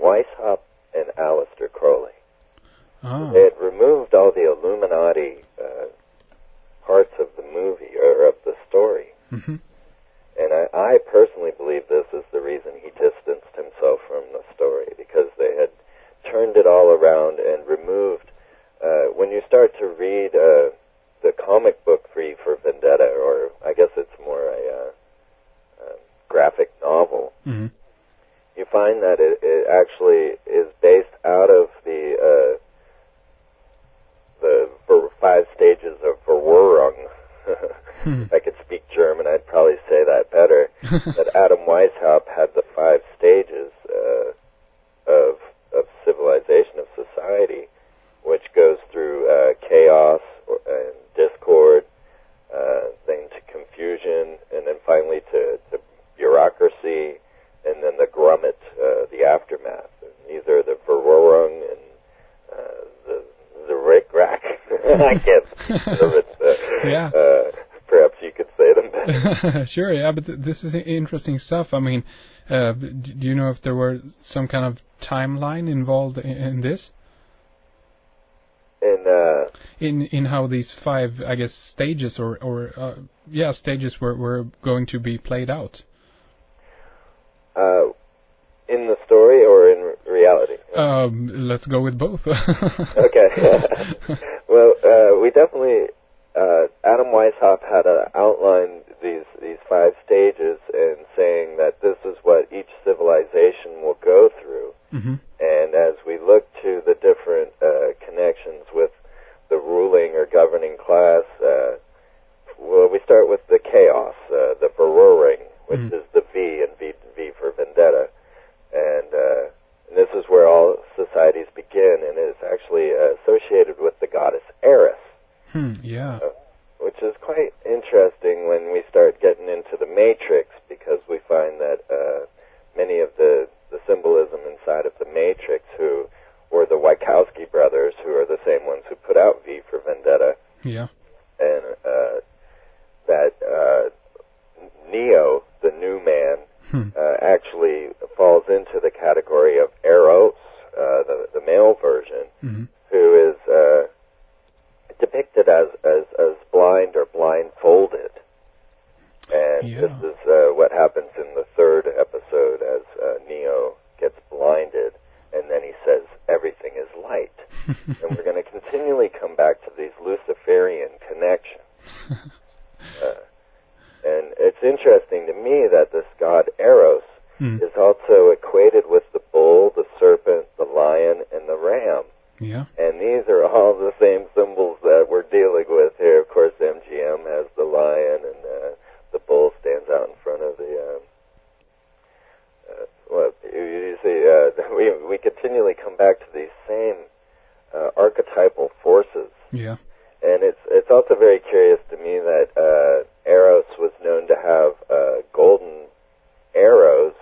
Weishaupt and Aleister Crowley. Oh. They had removed all the Illuminati parts of the movie, or of the story. Mm-hmm. And I personally believe this is the reason he distanced himself from the story, because they had turned it all around and removed. When you start to read the comic book V for Vendetta, or I guess it's more a graphic novel, Mm-hmm. you find that it actually is based out of the 5 stages of Verwirrung. If I could speak German, I'd probably say that better. That Adam Weishaupt had the 5 stages of civilization, of society, which goes through chaos and discord, then to confusion, and then finally to bureaucracy, and then the grummet, the aftermath. And these are the Verwirrung and the Rick-Rack. I can't speak of it. Yeah. Perhaps you could say them better. Sure, yeah, but this is interesting stuff. I mean, do you know if there were some kind of timeline involved in this? In how these 5, I guess, stages or stages were going to be played out? In the story or in reality? Let's go with both. Okay. Well, we definitely, Adam Weishaupt had outlined these 5 stages and saying that this is what each civilization will go through. Mm-hmm. And as we look to the different connections with the ruling or governing class, well, we start with the chaos, the Verwirrung, which is the V, and V for Vendetta. And this is where all societies begin, and it is actually associated with the goddess Eris. Yeah. Which is quite interesting when we start getting into the Matrix, because we find that many of the symbolism inside of the Matrix, who were the Wachowski brothers, who are the same ones who put out V for Vendetta. Yeah. And that Neo, the new man, actually falls into the category of Eros, the male version, who is depicted as blind or blindfolded. And this is what happens in the 3rd episode, as Neo gets blinded, and then he says, everything is light. And we're going to continually come back to these Luciferian connections. And it's interesting to me that this god Eros is also equated with the bull, the serpent, the lion, and the ram. Yeah. And these are all the same symbols that we're dealing with here. Of course, MGM has the lion, and the bull stands out in front of the... you see, we continually come back to these same archetypal forces. Yeah. And it's also very curious to me that Eros was known to have golden arrows,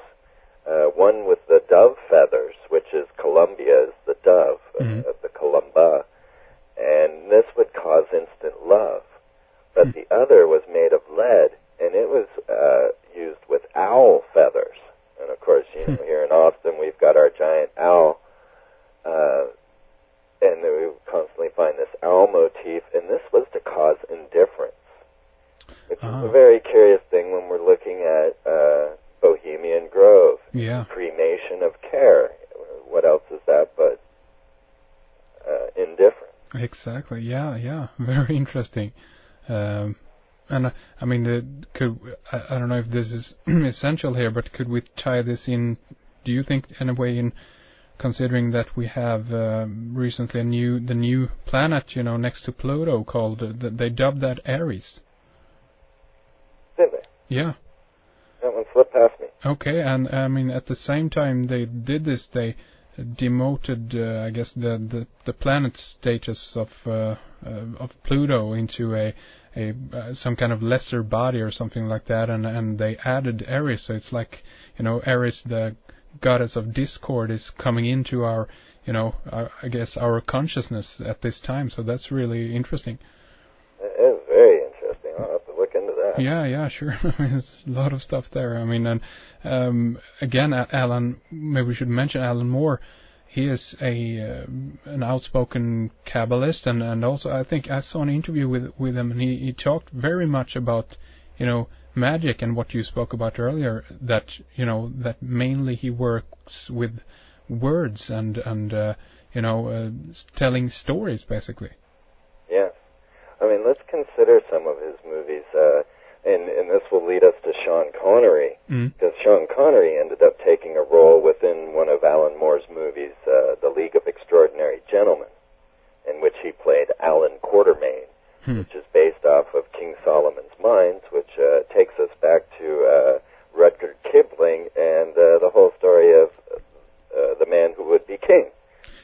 one with the dove feathers, which is Columbia, is the dove, the Columba, and this would cause instant love. But the other was made of lead, and it was used with owl feathers. And of course, here in Austin, we've got our giant owl, and we constantly find this owl motif, and this was to cause indifference, which is a very curious thing when we're looking at Bohemian Grove, cremation of care. What else is that but indifference? Exactly. Yeah. Very interesting. And I mean, I don't know if this is essential here, but could we tie this in? Do you think, in a way, in considering that we have recently the new planet, next to Pluto, called they dubbed that Aries? Did they? Yeah. That one slipped past me. Okay, and I mean, at the same time they did this, they demoted, I guess, the planet status of Pluto into a some kind of lesser body or something like that, and they added Eris. So it's like, Eris, the goddess of discord, is coming into our, I guess, our consciousness at this time. So that's really interesting. It is very interesting. I'll have to look into that. Yeah, sure. I mean, there's a lot of stuff there. I mean, and again, Alan, maybe we should mention Alan Moore. He is an outspoken Kabbalist, and also I think I saw an interview with him, and he talked very much about, magic and what you spoke about earlier. That that mainly he works with words and telling stories basically. Yes. I mean, let's consider some of his movies, and this will lead us to Sean Connery, because Sean Connery ended up taking a role within one of Alan Moore's movies, The League of Extraordinary Gentlemen, in which he played Alan Quatermain, which is based off of King Solomon's Mines, which takes us back to Rudyard Kipling and the whole story of the man who would be king,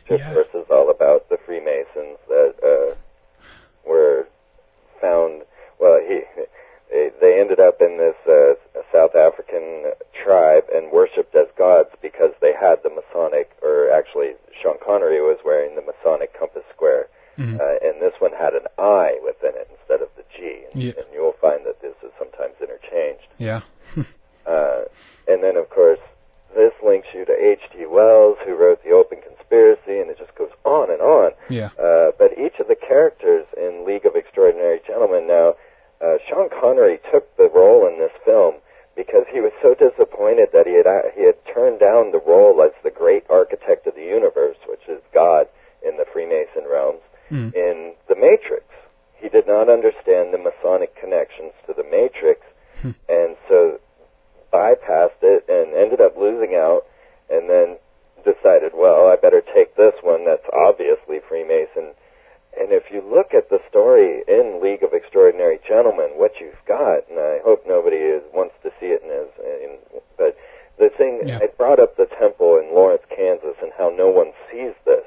which of course is all about the Freemasons that were found. Well, they ended up in this South African tribe and worshipped as gods because they had the Masonic, or actually Sean Connery was wearing the Masonic compass square, and this one had an I within it instead of the G, and you will find that this is sometimes interchanged. Yeah. And then, of course, this links you to H.G. Wells, who wrote The Open Conspiracy, and it just goes on and on. Yeah. But each of the characters in League of Extraordinary Gentlemen now, Sean Connery took the role in this film because he was so disappointed that he had turned down the role as the great architect of the universe, which is God in the Freemason realms, in The Matrix. He did not understand the Masonic connections to the Matrix, and so bypassed it and ended up losing out, and then decided, well, I better take this one that's obviously Freemason. And if you look at the story in League of Extraordinary Gentlemen, what you've got, and I hope nobody wants to see it but the thing, I brought up the temple in Lawrence, Kansas, and how no one sees this,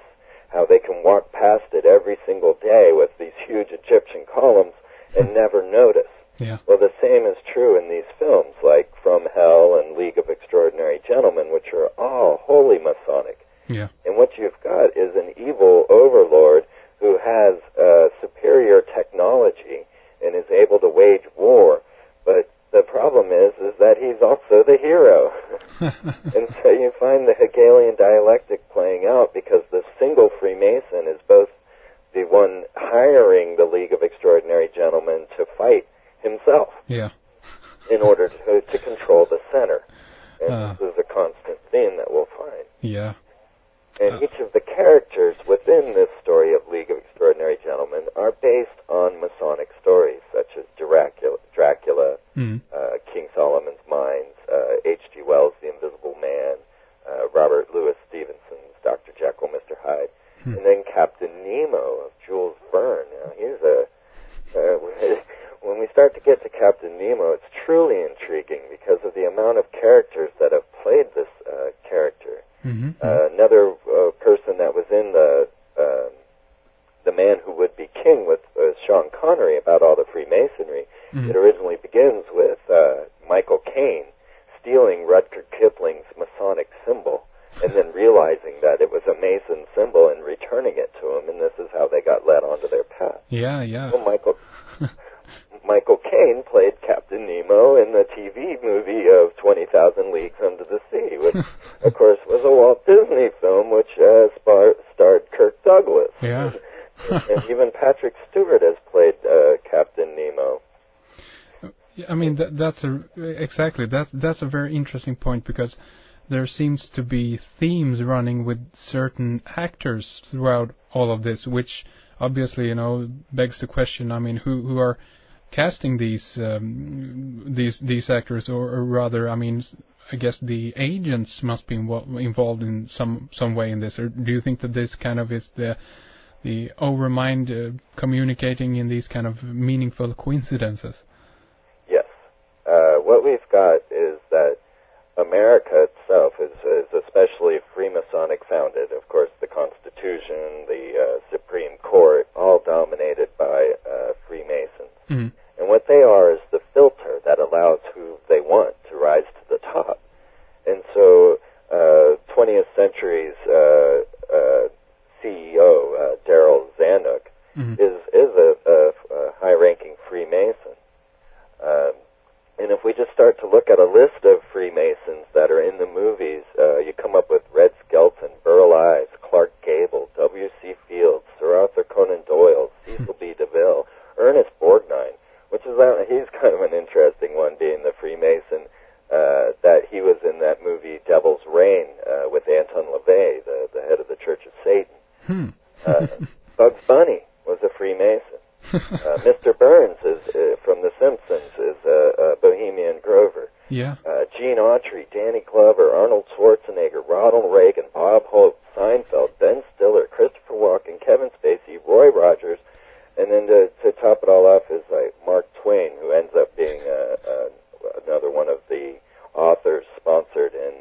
how they can walk past it every single day with these huge Egyptian columns and never notice. Yeah. Well, the same is true in these films, like From Hell and League of Extraordinary Gentlemen, which are all wholly Masonic. Yeah. And what you've got is an evil overlord who has superior technology and is able to wage war. But the problem is that he's also the hero. And so you find the Hegelian dialectic playing out because the single Freemason is both the one hiring the League of Extraordinary Gentlemen to fight himself in order to control the center. And this is a constant theme that we'll find. Yeah. And each of the characters within this story of League of Extraordinary Gentlemen are based on Masonic stories, such as Dracula, King Solomon's Mines, H.G. Wells' The Invisible Man, Robert Louis Stevenson's Dr. Jekyll, Mr. Hyde, and then Captain Nemo of Jules Verne. Now, here's when we start to get to Captain Nemo, it's truly intriguing because of the amount of characters that have played this character. Another person that was in the Man Who Would Be King with Sean Connery about all the Freemasonry. It originally begins with Michael Caine stealing Rudyard Kipling's Masonic symbol and then realizing that it was a Mason symbol and returning it to him, and this is how they got led onto their path. Yeah. Well, Michael Caine played Captain Nemo in the TV movie of 20,000 Leagues Under the Sea, which, of course, was a Walt Disney film which starred Kirk Douglas. Yeah. And even Patrick Stewart has played Captain Nemo. I mean, that's a very interesting point, because there seems to be themes running with certain actors throughout all of this, which obviously, begs the question. I mean, who are casting these actors, or rather, I mean, I guess the agents must be involved in some way in this. Or do you think that this kind of is the overmind communicating in these kind of meaningful coincidences? Yes. What we've got is that America itself is especially Freemasonic founded. Of course, the Constitution, the Supreme Court, all dominated by Freemasons. And what they are is the filter that allows who they want to rise to the top. And so 20th century's CEO, Darrell Zanuck, is a high-ranking Freemason. Bugs Bunny was a Freemason. Mr. Burns is from The Simpsons is a Bohemian Grover. Yeah. Gene Autry, Danny Glover, Arnold Schwarzenegger, Ronald Reagan, Bob Hope, Seinfeld, Ben Stiller, Christopher Walken, Kevin Spacey, Roy Rogers, and then to top it all off is like Mark Twain, who ends up being another one of the authors sponsored in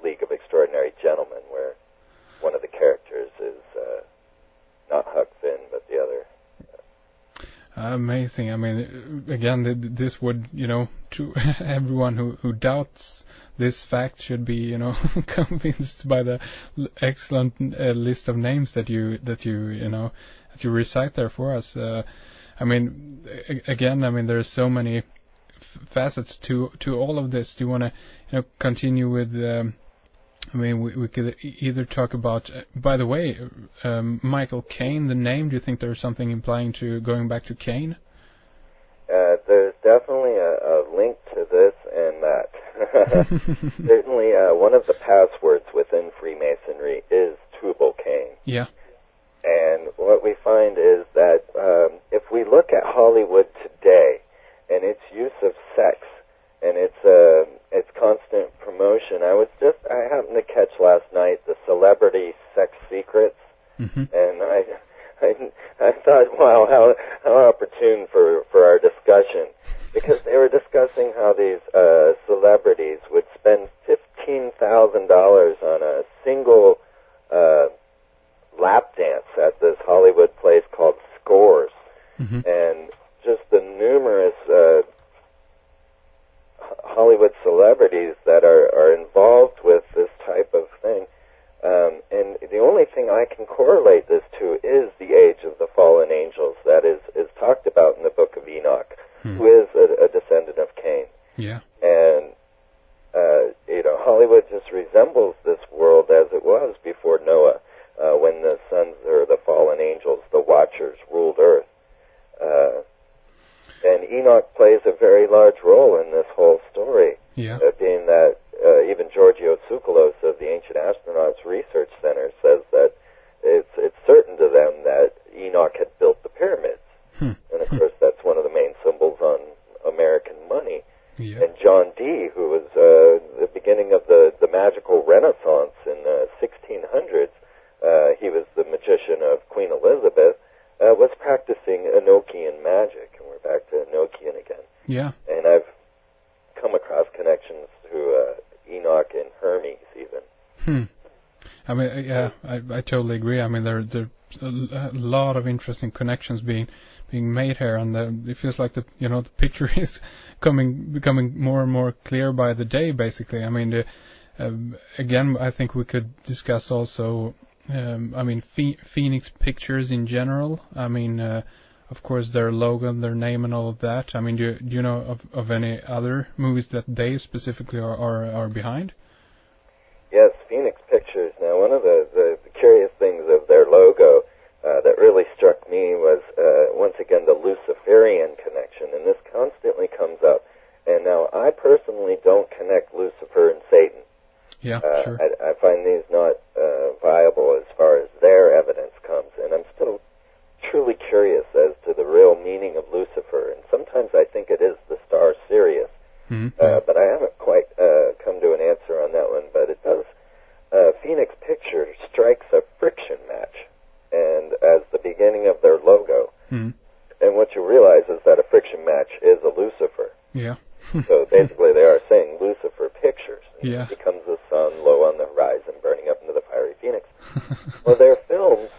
League of Extraordinary Gentlemen, where one of the characters is not Huck Finn, but the other. Amazing. I mean, again, this would, to everyone who doubts this fact should be, convinced by the excellent list of names that you recite there for us. I mean, again, I mean, there's so many facets to all of this. Do you want to, continue with? I mean, we could either talk about. By the way, Michael Caine, the name. Do you think there's something implying to going back to Caine? There's definitely a link to this and that. Certainly, one of the passwords within Freemasonry is Tubal Cain. Yeah. And what we find is that if we look at Hollywood today and its use of sex and its constant promotion, I happened to catch last night the Celebrity Sex Secrets, and I thought, wow, how opportune for our discussion, because they were discussing how these celebrities would spend $15,000 on a single lap dance at this Hollywood place called Scores, and just the numerous Hollywood celebrities that are involved with this type of thing. And the only thing I can correlate this to is the age of the fallen angels that is talked about in the book of Enoch, who is a descendant of Cain. Yeah. And, Hollywood just resembles this world as it was before Noah, when the sons or the fallen angels, the Watchers, ruled Earth. And Enoch plays a very large role in this whole story, being that even Georgios Tsoukalos of the Ancient Astronauts Research Center says that it's certain to them that Enoch had built the pyramids. And of course, that's one of the main symbols on American money. Yeah. And John Dee, who was the beginning of the magical Renaissance in 1600s, he was the magician of Queen Elizabeth, was practicing Enochian magic, and we're back to Enochian again. Yeah. And I've come across connections to Enoch and Hermes, even. I mean, yeah, I totally agree. I mean, there's a lot of interesting connections being made here, and it feels like the picture is becoming more and more clear by the day. Basically, I mean, again, I think we could discuss also. I mean, Phoenix Pictures in general. I mean, of course, their logo, their name, and all of that. I mean, do you know of any other movies that they specifically are behind? Yes, Phoenix Pictures. Now, one of the curious things of their logo that really struck me was, once again, the Luciferian connection, and this constantly comes up. And now, I personally don't connect Lucifer and Satan. Yeah, sure. I find these not viable as far as their evidence comes, and I'm still truly curious as to the real meaning of Lucifer, and sometimes I think it is the star Sirius, but I haven't quite come to an answer on that one, but it does. Phoenix Pictures strikes a friction match, and as the beginning of their logo, and what you realize is that a friction match is a Lucifer. Yeah. So basically they are saying Lucifer Pictures. Yeah. It becomes the sun low on the horizon, burning up into the fiery phoenix. Well, their films